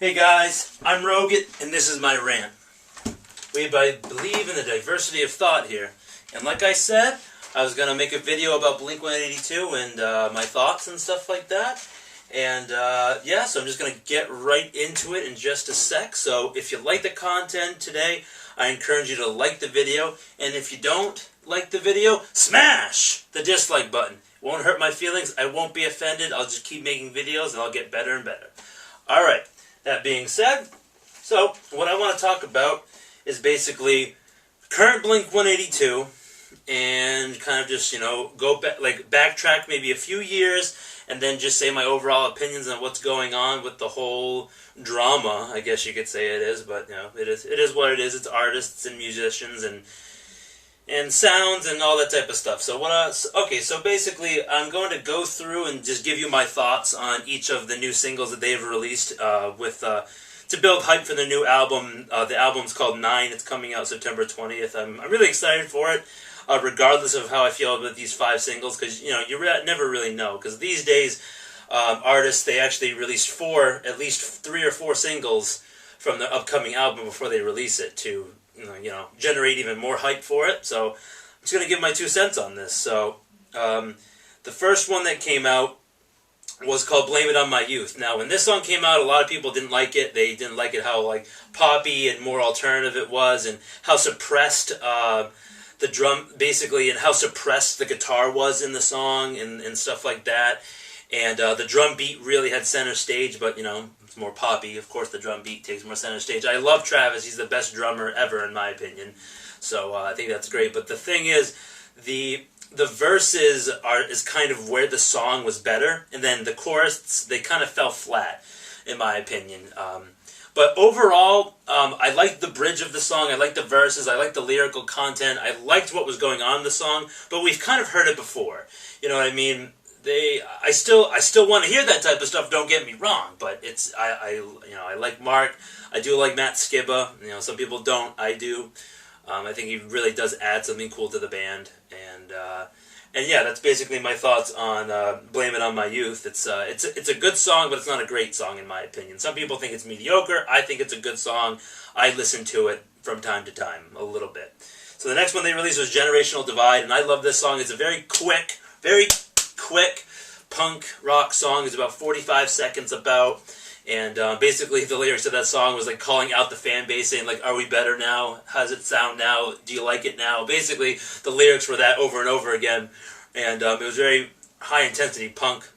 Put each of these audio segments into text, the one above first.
Hey guys, I'm Rogut, and this is my rant. We believe in the diversity of thought here. And like I said, I was going to make a video about Blink-182 and my thoughts and stuff like that. And yeah, so I'm just going to get right into it in just a sec. So if you like the content today, I encourage you to like the video. And if you don't like the video, smash the dislike button. It won't hurt my feelings. I won't be offended. I'll just keep making videos and I'll get better and better. Alright, that being said, so what I want to talk about is basically current Blink-182 and kind of just, go back, backtrack maybe a few years and then just say my overall opinions on what's going on with the whole drama, I guess you could say it is, but it is what it is. It's artists and musicians and sounds and all that type of stuff. So okay, so basically I'm going to go through and just give you my thoughts on each of the new singles that they've released to build hype for their new album. The album's called 9. It's coming out September 20th. I'm really excited for it, regardless of how I feel about these 5 singles, because you never really know, because these days artists, they actually release at least 3 or 4 singles from the upcoming album before they release it to generate even more hype for it. So I'm just going to give my 2 cents on this. So the first one that came out was called Blame It On My Youth. Now, when this song came out, a lot of people didn't like it. They didn't like it how poppy and more alternative it was, and how suppressed the drum, basically, and how suppressed the guitar was in the song and stuff like that. And the drum beat really had center stage, but, it's more poppy. Of course, the drum beat takes more center stage. I love Travis. He's the best drummer ever, in my opinion. So I think that's great. But the thing is, the verses is kind of where the song was better, and then the chorus, they kind of fell flat, in my opinion. But overall, I liked the bridge of the song, I liked the verses, I liked the lyrical content, I liked what was going on in the song, but we've kind of heard it before. You know what I mean? I still want to hear that type of stuff, don't get me wrong, but I like Mark, I do like Matt Skiba, some people don't, I do. I think he really does add something cool to the band, and yeah, that's basically my thoughts on Blame It On My Youth. It's a good song, but it's not a great song in my opinion. Some people think it's mediocre. I think it's a good song. I listen to it from time to time, a little bit. So the next one they released was Generational Divide, and I love this song. It's a very quick punk rock song. It's about 45 seconds about. And basically the lyrics of that song was calling out the fan base, saying are we better now? How does it sound now? Do you like it now? Basically the lyrics were that over and over again, and it was very high intensity punk.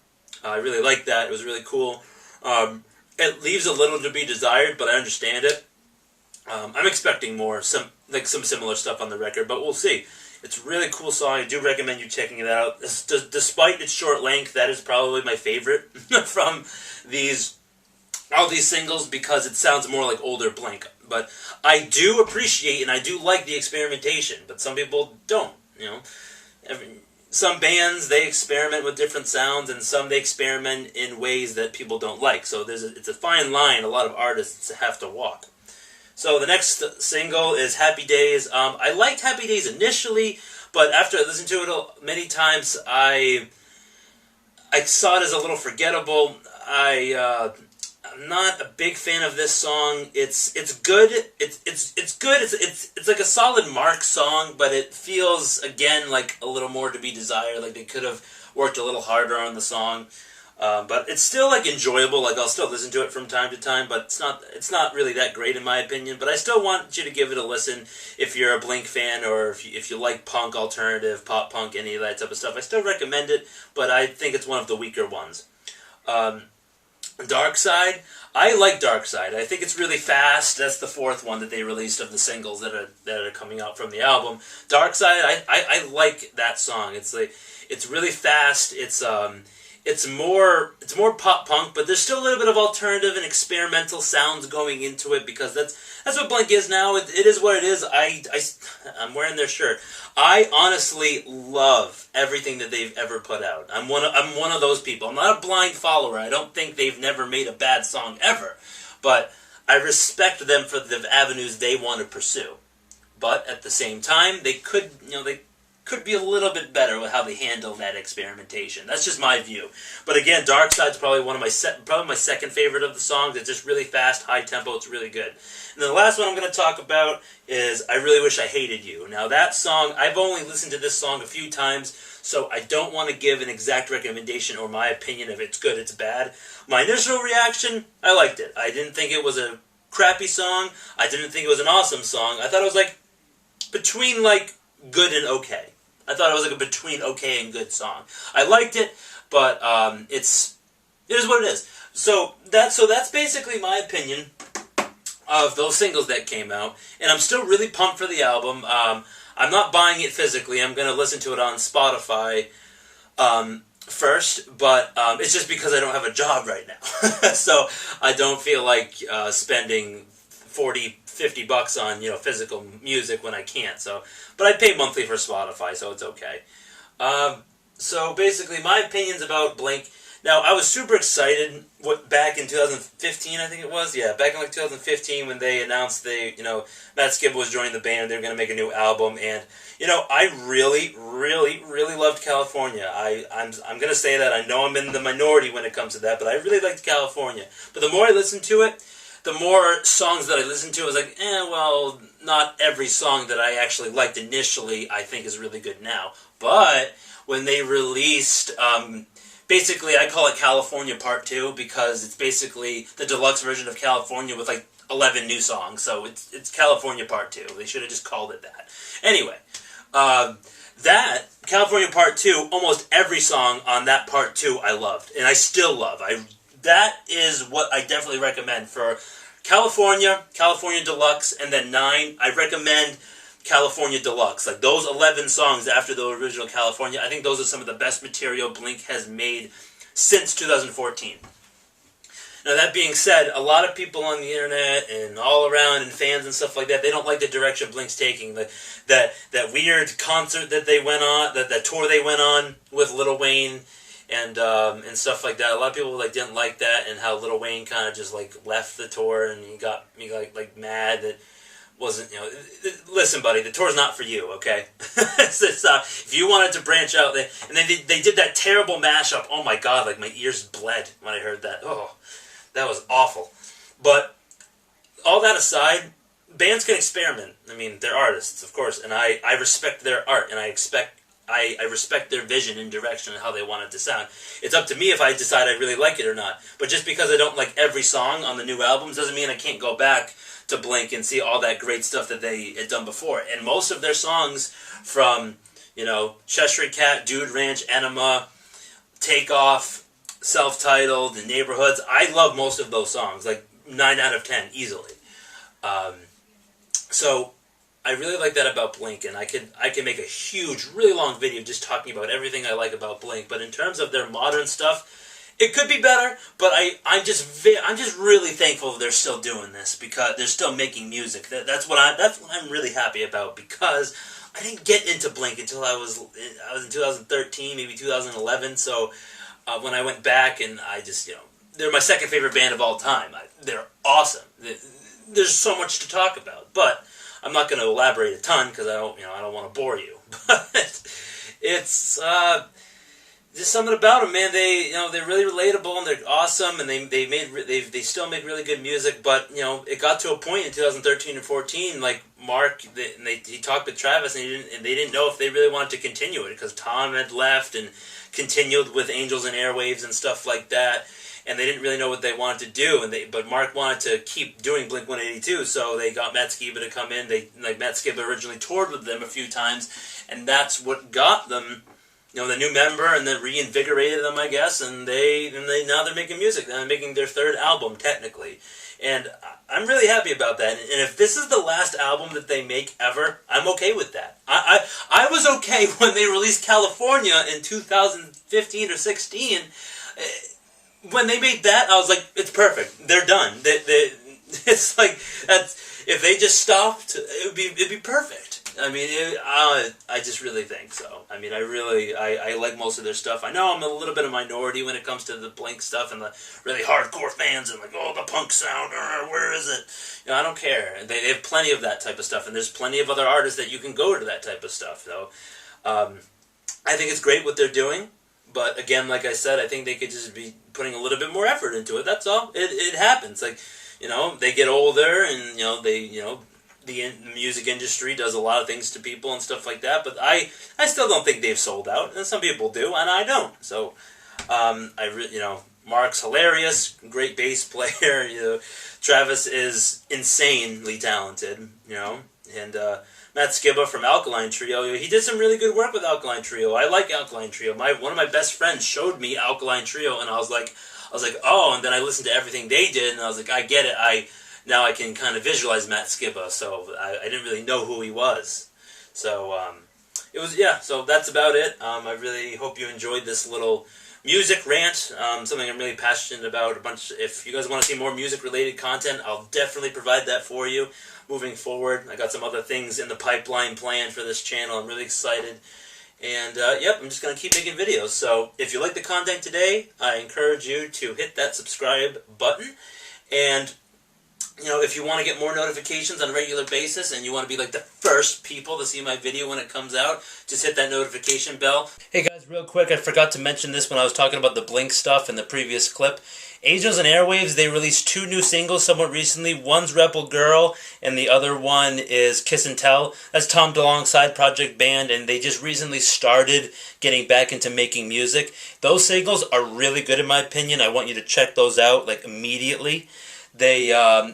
I really liked that. It was really cool. It leaves a little to be desired, but I understand it. I'm expecting more, some similar stuff on the record, but we'll see. It's a really cool song. I do recommend you checking it out. Despite its short length, that is probably my favorite from all these singles, because it sounds more like older Blink. But I do appreciate and I do like the experimentation, but some people don't, Some bands, they experiment with different sounds, and some they experiment in ways that people don't like. So it's a fine line a lot of artists have to walk. So the next single is Happy Days. I liked Happy Days initially, but after I listened to it many times, I saw it as a little forgettable. I'm not a big fan of this song. It's good. It's good. It's like a solid Mark song, but it feels again like a little more to be desired. Like they could have worked a little harder on the song. But it's still enjoyable. I'll still listen to it from time to time, but it's not really that great in my opinion. But I still want you to give it a listen if you're a Blink fan, or if you like punk, alternative, pop punk, any of that type of stuff. I still recommend it, but I think it's one of the weaker ones. Dark Side. I like Dark Side. I think it's really fast. That's the 4th one that they released of the singles that are coming out from the album. Dark Side. I like that song. It's really fast. It's more pop punk, but there's still a little bit of alternative and experimental sounds going into it, because that's what Blink is now. It is what it is. I'm wearing their shirt. I honestly love everything that they've ever put out. I'm one of those people. I'm not a blind follower. I don't think they've never made a bad song ever, but I respect them for the avenues they want to pursue. But at the same time, they could could be a little bit better with how they handle that experimentation. That's just my view. But again, Dark Side's probably one of my probably my second favorite of the songs. It's just really fast, high tempo. It's really good. And then the last one I'm going to talk about is I Really Wish I Hated You. Now that song, I've only listened to this song a few times, so I don't want to give an exact recommendation or my opinion if it's good, it's bad. My initial reaction, I liked it. I didn't think it was a crappy song. I didn't think it was an awesome song. I thought it was like between like good and okay. I thought it was like a between okay and good song. I liked it, but it is what it is. So that's basically my opinion of those singles that came out, and I'm still really pumped for the album. I'm not buying it physically. I'm going to listen to it on Spotify first, but it's just because I don't have a job right now. So I don't feel like spending $40-50 on physical music when I can't. So, but I pay monthly for Spotify, so it's okay. So basically, my opinions about Blink. Now, I was super excited back in 2015, I think it was. Yeah, back in like 2015 when they announced Matt Skiba was joining the band. They were going to make a new album, and I really, really, really loved California. I'm going to say that. I know I'm in the minority when it comes to that, but I really liked California. But the more I listened to it, the more songs that I listened to, I was like, well, not every song that I actually liked initially I think is really good now. But when they released, basically I call it California Part 2 because it's basically the deluxe version of California with like 11 new songs. So it's California Part 2. They should have just called it that. Anyway, that, California Part 2, almost every song on that Part 2 I loved. And I still love. That is what I definitely recommend for California Deluxe, and then 9, I recommend California Deluxe. Like those 11 songs after the original California, I think those are some of the best material Blink has made since 2014. Now that being said, a lot of people on the internet and all around and fans and stuff like that, they don't like the direction Blink's taking. That weird concert that they went on, that tour they went on with Lil Wayne and stuff like that. A lot of people didn't like that, and how Lil Wayne kind of just left the tour, and he got me mad that wasn't listen, buddy, the tour's not for you, okay? If you wanted to branch out, and they did that terrible mashup. Oh my god, my ears bled when I heard that. Oh, that was awful. But all that aside, bands can experiment. I mean, they're artists, of course, and I respect their art, and I respect their vision and direction and how they want it to sound. It's up to me if I decide I really like it or not. But just because I don't like every song on the new albums doesn't mean I can't go back to Blink and see all that great stuff that they had done before. And most of their songs from, Cheshire Cat, Dude Ranch, Enema, Take Off, Self-Titled, and Neighborhoods, I love most of those songs, 9 out of 10, easily. So I really like that about Blink, and I can make a huge, really long video just talking about everything I like about Blink. But in terms of their modern stuff, it could be better. But I'm just really thankful they're still doing this, because they're still making music. That's what I'm really happy about, because I didn't get into Blink until I was in 2013, maybe 2011. So when I went back, and I just they're my second favorite band of all time. They're awesome. There's so much to talk about, but I'm not going to elaborate a ton because I don't want to bore you. But it's just something about them, man. They're really relatable, and they're awesome, and they still make really good music. But it got to a point in 2013 and 14, Mark, he talked with Travis, and they didn't know if they really wanted to continue it, because Tom had left and continued with Angels and Airwaves and stuff like that. And they didn't really know what they wanted to do, but Mark wanted to keep doing Blink-182, so they got Matt Skiba to come in. Matt Skiba originally toured with them a few times, and that's what got them, the new member, and then reinvigorated them, I guess. And now they're making music. They're making their third album technically, and I'm really happy about that. And if this is the last album that they make ever, I'm okay with that. I was okay when they released California in 2015 or 16. When they made that, I was like, it's perfect. They're done. It's if they just stopped, it'd be perfect. I mean, I just really think so. I mean, I like most of their stuff. I know I'm a little bit of a minority when it comes to the Blink stuff and the really hardcore fans and the punk sound, where is it? I don't care. They have plenty of that type of stuff, and there's plenty of other artists that you can go to that type of stuff, though. I think it's great what they're doing, but again, like I said, I think they could just be putting a little bit more effort into it. That's all. It happens. Like, they get older, and the music industry does a lot of things to people and stuff like that. But I still don't think they've sold out, and some people do, and I don't. So, Mark's hilarious, great bass player. Travis is insanely talented. And Matt Skiba from Alkaline Trio. He did some really good work with Alkaline Trio. I like Alkaline Trio. One of my best friends showed me Alkaline Trio, and I was like, oh. And then I listened to everything they did, and I was like, I get it. Now I can kind of visualize Matt Skiba. So I didn't really know who he was. So So that's about it. I really hope you enjoyed this little music rant, something I'm really passionate about. If you guys want to see more music-related content, I'll definitely provide that for you moving forward. I got some other things in the pipeline planned for this channel. I'm really excited. And, I'm just going to keep making videos. So, if you like the content today, I encourage you to hit that subscribe button. And, if you want to get more notifications on a regular basis and you want to be like the first people to see my video when it comes out, just hit that notification bell. Hey guys, real quick, I forgot to mention this when I was talking about the Blink stuff in the previous clip. Angels and Airwaves, they released 2 new singles somewhat recently. One's Rebel Girl, and the other one is Kiss and Tell. That's Tom DeLonge's side project band, and they just recently started getting back into making music. Those singles are really good in my opinion. I want you to check those out, like, immediately. They're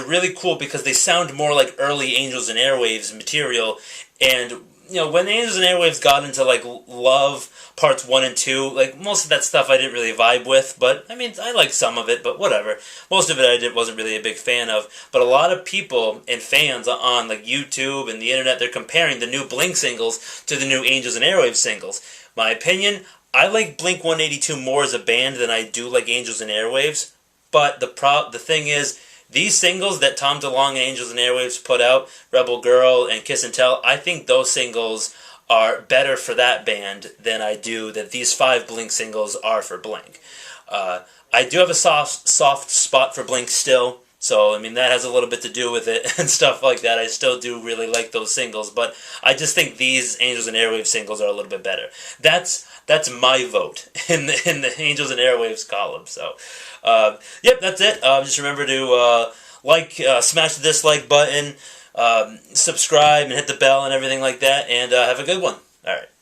really cool because they sound more like early Angels and Airwaves material, and when Angels and Airwaves got into like Love parts 1 and 2, like most of that stuff I didn't really vibe with, but I mean I liked some of it, but whatever. Most of it wasn't really a big fan of. But a lot of people and fans on like YouTube and the internet, they're comparing the new Blink singles to the new Angels and Airwaves singles. My opinion, I like Blink-182 more as a band than I do like Angels and Airwaves. But the thing is, these singles that Tom DeLonge and Angels and Airwaves put out, Rebel Girl and Kiss and Tell, I think those singles are better for that band than I do that these 5 Blink singles are for Blink. I do have a soft spot for Blink still, so I mean that has a little bit to do with it and stuff like that. I still do really like those singles, but I just think these Angels and Airwaves singles are a little bit better. That's my vote in the Angels and Airwaves column. So, that's it. Just remember to smash the dislike button, subscribe, and hit the bell and everything like that. And have a good one. All right.